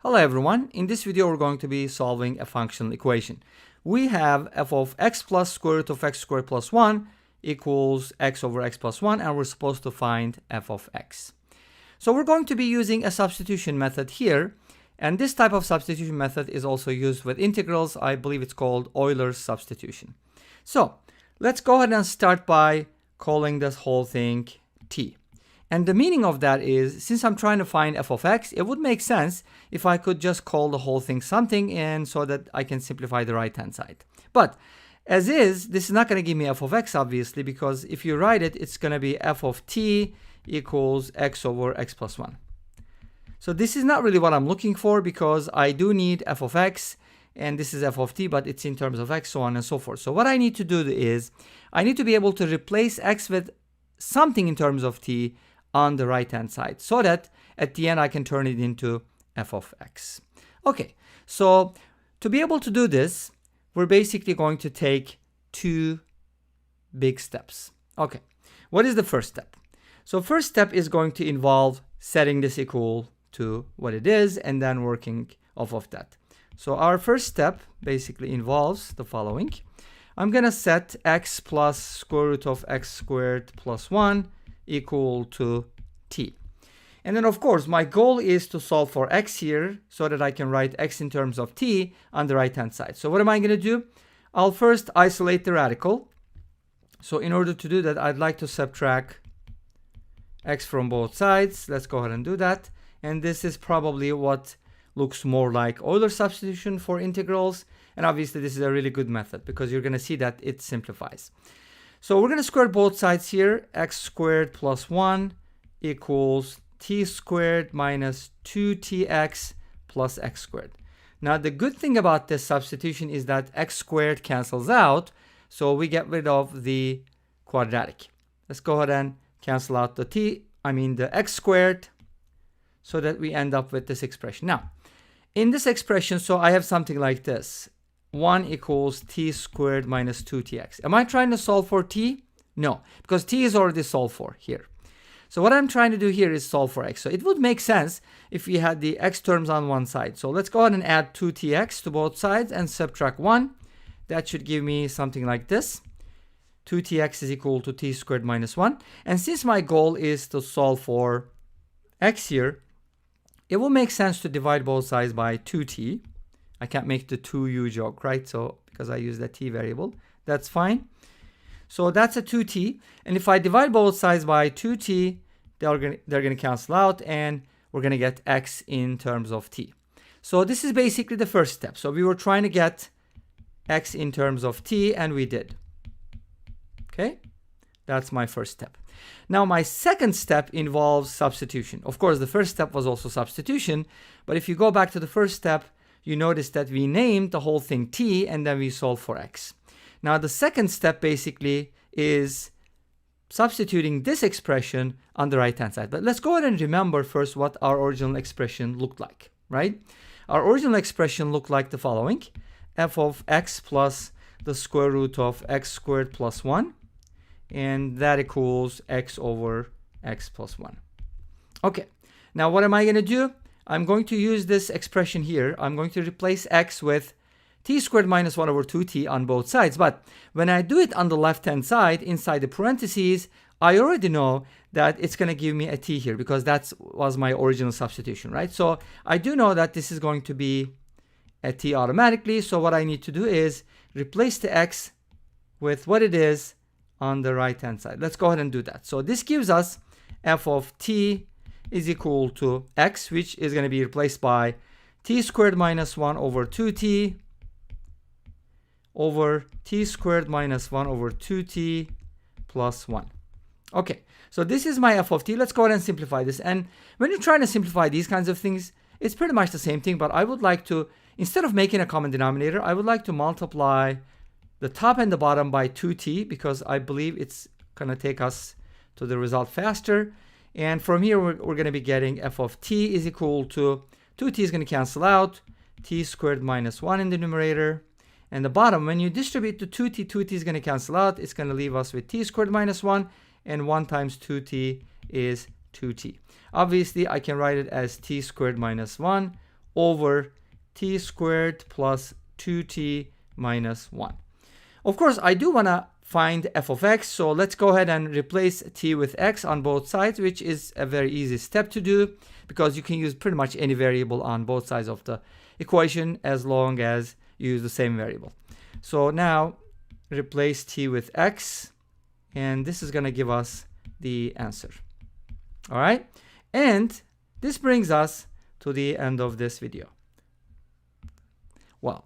Hello everyone, in this video we're going to be solving a functional equation. We have f of x plus square root of x squared plus 1 equals x over x plus 1, and we're supposed to find f of x. So we're going to be using a substitution method here, and this type of substitution method is also used with integrals. I believe it's called Euler's substitution. So let's go ahead and start by calling this whole thing t. And the meaning of that is, since I'm trying to find f of x, it would make sense if I could just call the whole thing something, and so that I can simplify the right hand side. But as is, this is not going to give me f of x, obviously, because if you write it, it's going to be f of t equals x over x plus 1. So this is not really what I'm looking for, because I do need f of x, and this is f of t, but it's in terms of x, so on and so forth. So what I need to do is, I need to be able to replace x with something in terms of t on the right hand side, so that at the end I can turn it into f of x. Okay, so to be able to do this, we're basically going to take two big steps. Okay, what is the first step? So first step is going to involve setting this equal to what it is and then working off of that. So our first step basically involves the following. I'm gonna set x plus square root of x squared plus 1 equal to t. And then of course my goal is to solve for x here so that I can write x in terms of t on the right hand side. So what am I going to do? I'll first isolate the radical. So in order to do that, I'd like to subtract x from both sides. Let's go ahead and do that. And this is probably what looks more like Euler's substitution for integrals. And obviously this is a really good method because you're going to see that it simplifies. So we're going to square both sides here. X squared plus 1 equals t squared minus 2tx plus x squared. Now the good thing about this substitution is that x squared cancels out, so we get rid of the quadratic. Let's go ahead and cancel out the x squared, so that we end up with this expression. Now in this expression, so I have something like this. 1 equals t squared minus 2tx. Am I trying to solve for t? No, because t is already solved for here. So what I'm trying to do here is solve for x. So it would make sense if we had the x terms on one side. So let's go ahead and add 2tx to both sides and subtract 1. That should give me something like this. 2tx is equal to t squared minus 1. And since my goal is to solve for x here, it will make sense to divide both sides by 2t. I can't make the 2u joke, right? So because I use the t variable, that's fine. So that's a 2t. And if I divide both sides by 2t, they're going to cancel out, and we're going to get x in terms of t. So this is basically the first step. So we were trying to get x in terms of t, and we did. Okay, that's my first step. Now my second step involves substitution. Of course, the first step was also substitution, but if you go back to the first step, you notice that we named the whole thing t, and then we solve for x. Now the second step basically is substituting this expression on the right hand side. But let's go ahead and remember first what our original expression looked like, right? Our original expression looked like the following. F of x plus the square root of x squared plus 1, and that equals x over x plus 1. Okay, now what am I going to do? I'm going to use this expression here. I'm going to replace x with t squared minus 1 over 2t on both sides. But when I do it on the left hand side inside the parentheses, I already know that it's going to give me a t here, because that was my original substitution, right? So I do know that this is going to be a t automatically. So what I need to do is replace the x with what it is on the right hand side. Let's go ahead and do that. So this gives us f of t is equal to x, which is going to be replaced by t squared minus 1 over 2t over t squared minus 1 over 2t plus 1. Okay, so this is my f of t. Let's go ahead and simplify this. And when you're trying to simplify these kinds of things, it's pretty much the same thing, but I would like to, instead of making a common denominator, I would like to multiply the top and the bottom by 2t, because I believe it's going to take us to the result faster. And from here, we're going to be getting f of t is equal to 2t is going to cancel out, t squared minus 1 in the numerator. And the bottom, when you distribute to 2t is going to cancel out. It's going to leave us with t squared minus 1, and 1 times 2t is 2t. Obviously, I can write it as t squared minus 1 over t squared plus 2t minus 1. Of course, I do want to find f of x, so let's go ahead and replace t with x on both sides, which is a very easy step to do because you can use pretty much any variable on both sides of the equation as long as you use the same variable. So now replace t with x, and this is going to give us the answer. All right, and this brings us to the end of this video. Well,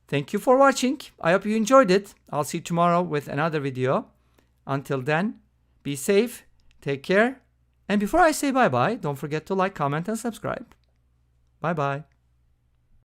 thank you for watching. I hope you enjoyed it. I'll see you tomorrow with another video. Until then, be safe, take care, and before I say bye-bye, don't forget to like, comment, and subscribe. Bye-bye.